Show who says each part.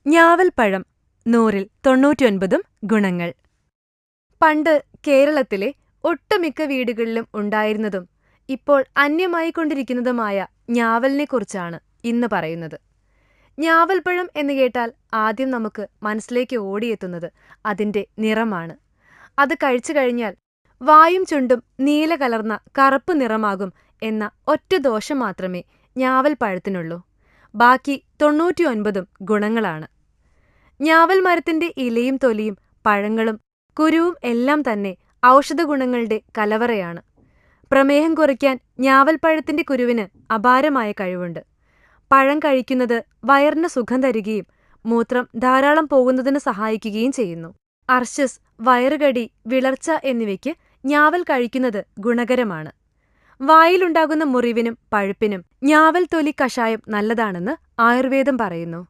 Speaker 1: ഞാവൽപ്പഴം 100-ൽ 99 ഗുണങ്ങൾ. പണ്ട് കേരളത്തിലെ ഒട്ടുമിക്ക വീടുകളിലും ഉണ്ടായിരുന്നതും ഇപ്പോൾ അന്യമായിക്കൊണ്ടിരിക്കുന്നതുമായ ഞാവലിനെക്കുറിച്ചാണ് ഇന്ന് പറയുന്നത്. ഞാവൽപ്പഴം എന്ന് കേട്ടാൽ ആദ്യം നമുക്ക് മനസ്സിലേക്ക് ഓടിയെത്തുന്നത് അതിന്റെ നിറമാണ്. അത് കഴിച്ചു കഴിഞ്ഞാൽ വായും ചുണ്ടും നീല കലർന്ന കറുപ്പ് നിറമാകും എന്ന ഒറ്റ ദോഷം മാത്രമേ ഞാവൽപ്പഴത്തിനുള്ളൂ. ബാക്കി 99 ഗുണങ്ങളാണ്. ഞാവൽ മരത്തിന്റെ ഇലയും തൊലിയും പഴങ്ങളും കുരുവും എല്ലാം തന്നെ ഔഷധഗുണങ്ങളുടെ കലവറയാണ്. പ്രമേഹം കുറയ്ക്കാൻ ഞാവൽപ്പഴത്തിന്റെ കുരുവിന് അപാരമായ കഴിവുണ്ട്. പഴം കഴിക്കുന്നത് വയറിന് സുഖം തരികയും മൂത്രം ധാരാളം പോകുന്നതിന് സഹായിക്കുകയും ചെയ്യുന്നു. അർശസ്, വയറുകടി, വിളർച്ച എന്നിവയ്ക്ക് ഞാവൽ കഴിക്കുന്നത് ഗുണകരമാണ്. വായിലുണ്ടാകുന്ന മുറിവിനും പഴുപ്പിനും ഞാവൽ തൊലി കഷായം നല്ലതാണെന്ന് ആയുർവേദം പറയുന്നു.